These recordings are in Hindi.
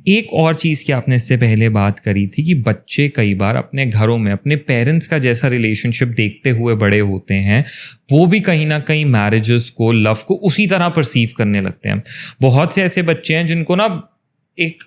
एक और चीज़ की आपने इससे पहले बात करी थी कि बच्चे कई बार अपने घरों में अपने पेरेंट्स का जैसा रिलेशनशिप देखते हुए बड़े होते हैं, वो भी कहीं ना कहीं मैरिजेस को, लव को उसी तरह परसीव करने लगते हैं। बहुत से ऐसे बच्चे हैं जिनको ना एक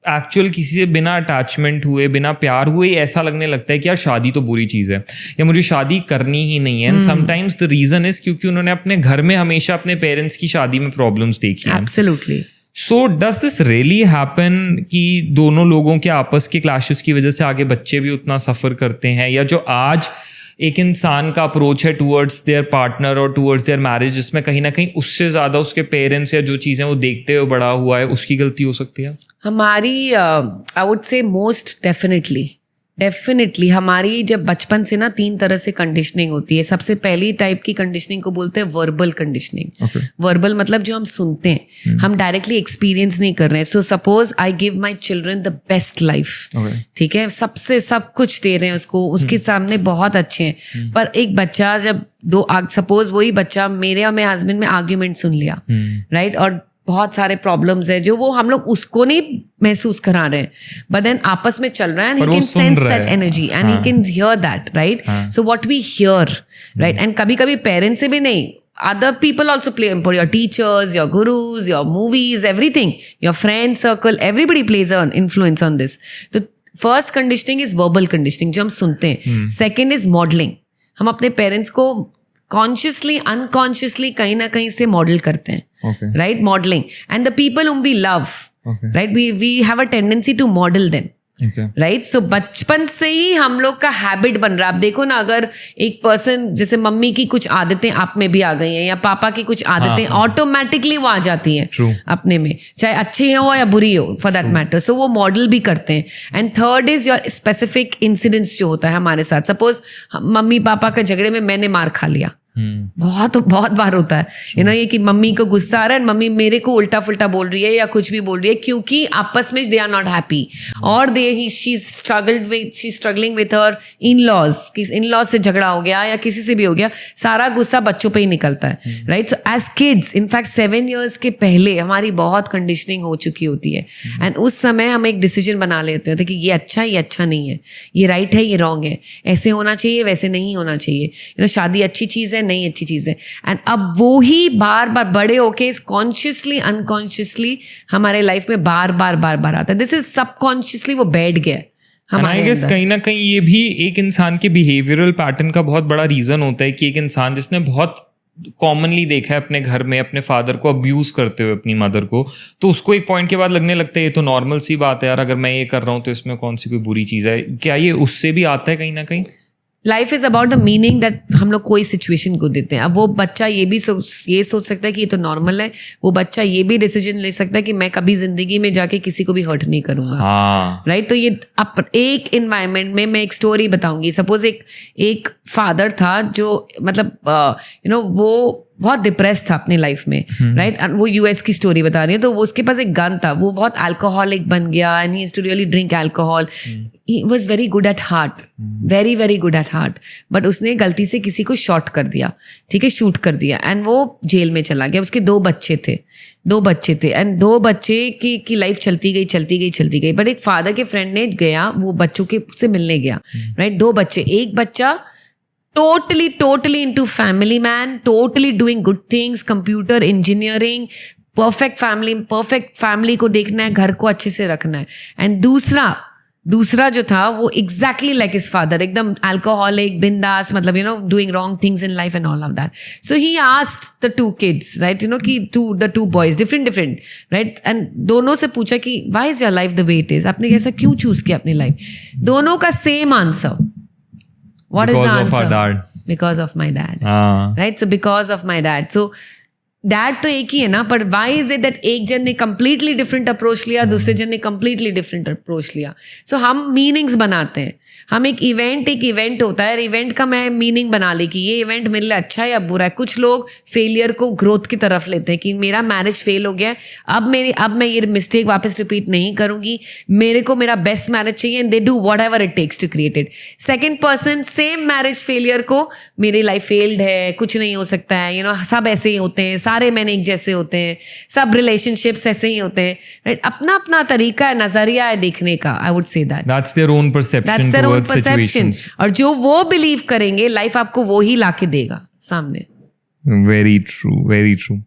एक्चुअल किसी से बिना अटैचमेंट हुए, बिना प्यार हुए ऐसा लगने लगता है कि यार शादी तो बुरी चीज़ है या मुझे शादी करनी ही नहीं है। And sometimes the reason is क्योंकि उन्होंने अपने घर में हमेशा अपने पेरेंट्स की शादी में प्रॉब्लम्स देखी हैं। Absolutely. So does this really happen कि दोनों लोगों के आपस के क्लैशेस की वजह से आगे बच्चे भी उतना सफ़र करते हैं, या जो आज एक इंसान का अप्रोच है टूवर्ड्स देयर पार्टनर और टूवर्ड्स देयर मैरिज जिसमें कहीं ना कहीं उससे ज़्यादा उसके पेरेंट्स या जो चीज़ें वो देखते हुए बड़ा हुआ है उसकी गलती हो सकती है? हमारी I would say most definitely हमारी जब बचपन से ना 3 तरह से कंडीशनिंग होती है। सबसे पहली टाइप की कंडीशनिंग को बोलते हैं वर्बल कंडीशनिंग। वर्बल मतलब जो हम सुनते हैं, हम डायरेक्टली एक्सपीरियंस नहीं कर रहे हैं। So suppose I give my children the best life, ठीक है, सबसे सब कुछ दे रहे हैं उसको, उसके सामने बहुत अच्छे हैं। पर एक बच्चा जब सपोज वही बच्चा मेरे और मेरे हस्बैंड में आर्ग्यूमेंट सुन लिया, राइट, और बहुत सारे प्रॉब्लम्स है जो वो हम लोग उसको नहीं महसूस करा रहे हैं, बट देन आपस में चल रहा है, and he can sense that energy and he can hear that, right. So what we hear, right, and कभी कभी पेरेंट्स से भी नहीं, other people also play important, your teachers, your gurus, your movies, everything, your friend circle, everybody plays an influence on this. तो first conditioning is verbal conditioning जो हम सुनते हैं। second is modeling, हम अपने पेरेंट्स को कॉन्शियसली अनकॉन्शियसली कहीं ना कहीं से मॉडल करते हैं, right, modelling. And the people whom we love, right, we have a tendency to model them, right. So बचपन से ही हम लोग का हैबिट बन रहा है। आप देखो ना, अगर एक पर्सन जैसे मम्मी की कुछ आदतें आप में भी आ गई हैं या पापा की कुछ आदतें ऑटोमेटिकली वो आ जाती हैं अपने में, चाहे अच्छी हो या बुरी हो फॉर दैट मैटर। सो वो मॉडल भी करते हैं। And third is your specific incidents जो होता है हमारे साथ। सपोज मम्मी पापा के झगड़े में मैंने मार खा लिया, बहुत बार होता है, यू नो, ये कि मम्मी को गुस्सा आ रहा है, मम्मी मेरे को उल्टा फुल्टा बोल रही है या कुछ भी बोल रही है क्योंकि आपस में दे आर नॉट हैप्पी, और she struggling with her in laws, in laws से झगड़ा हो गया या किसी से भी हो गया, सारा गुस्सा बच्चों पे ही निकलता है, right. So as kids, in fact 7 years के पहले हमारी बहुत कंडीशनिंग हो चुकी होती है, एंड उस समय हम एक डिसीजन बना लेते हैं कि ये अच्छा है, ये अच्छा नहीं है, ये राइट है, ये रॉन्ग है, ऐसे होना चाहिए, वैसे नहीं होना चाहिए, यू नो, शादी अच्छी चीज़ है, नहीं अच्छी चीज है। एंड अब वो ही बार बार बड़े होके कॉन्शियसली अनकॉन्शियसली हमारे लाइफ में बार बार आता है। दिस इज सबकॉन्शियसली वो बैठ गया हमारे अंदर। कहीं ना कहीं ये भी एक इंसान के बिहेवियरल पैटर्न का बहुत बड़ा रीजन होता है कि एक इंसान जिसने बहुत कॉमनली देखा है अपने घर में अपने फादर को अब्यूज करते हुए अपनी मदर को, तो उसको एक पॉइंट के बाद लगने लगता है ये तो नॉर्मल सी बात है यार, अगर मैं ये कर रहा हूँ तो इसमें कौन सी कोई बुरी चीज़ है। क्या ये उससे भी आता है कहीं ना कहीं? Life is about the meaning that हम लोग कोई सिचुएशन को देते हैं। अब वो बच्चा ये सोच सकता है कि ये तो नॉर्मल है, वो बच्चा ये भी डिसीजन ले सकता है कि मैं कभी जिंदगी में जाके किसी को भी हर्ट नहीं करूंगा, राइट। तो ये एक एनवायरनमेंट में मैं एक स्टोरी बताऊंगी। सपोज एक फादर था जो मतलब यू नो वो बहुत डिप्रेस था अपनी लाइफ में, राइट। वो यूएस की स्टोरी बता रही है। तो वो उसके पास एक गन था, वो बहुत अल्कोहलिक बन गया and he used to really drink alcohol. He was very good at heart, very good at heart, but उसने गलती से किसी को शॉट कर दिया, ठीक है, शूट कर दिया, एंड वो जेल में चला गया। उसके 2 बच्चे थे एंड 2 बच्चे की लाइफ चलती गई। बट एक फादर के फ्रेंड ने गया, वो बच्चों के से मिलने गया, राइट। 2 बच्चे, एक बच्चा totally into family man, totally doing good things, computer engineering, perfect family को देखना है, घर को अच्छे से रखना है। एंड दूसरा जो था वो exactly like his father, एकदम alcoholic, बिंदास, मतलब you know doing wrong things in life and all of that. So he asked the 2 kids, right, you know, कि the 2 boys different, right, and दोनों से पूछा कि why is your life the way it is, आपने कैसा क्यों चूज किया अपनी लाइफ? दोनों का same answer, what is the answer? Because of our dad. Because of my dad. Right? So because of my dad. So dad तो एक ही है ना, पर वाई इज इट दैट एक जन ने कंप्लीटली डिफरेंट अप्रोच लिया, दूसरे जन ने कंप्लीटली डिफरेंट अप्रोच लिया। सो हम मीनिंग्स बनाते हैं। हम एक इवेंट होता है, इवेंट का मैं मीनिंग बना ली कि ये इवेंट मेरे लिए अच्छा है या बुरा है। कुछ लोग फेलियर को ग्रोथ की तरफ लेते हैं कि मेरा मैरिज फेल हो गया है, अब मैं ये मिस्टेक वापस रिपीट नहीं करूंगी, मेरे को मेरा बेस्ट मैरिज चाहिए, and they do whatever it takes to create it. Second person same marriage failure को, मेरी लाइफ फेल्ड है, कुछ नहीं हो सकता है, यू नो, सब ऐसे ही होते हैं, सारे मैन एक जैसे होते हैं, सब रिलेशनशिप्स ऐसे ही होते हैं, राइट? अपना अपना तरीका है, नजरिया है देखने का. I would say that That's their own perception towards situations. और जो वो बिलीव करेंगे लाइफ आपको वो ही लाके देगा सामने. Very true, very true.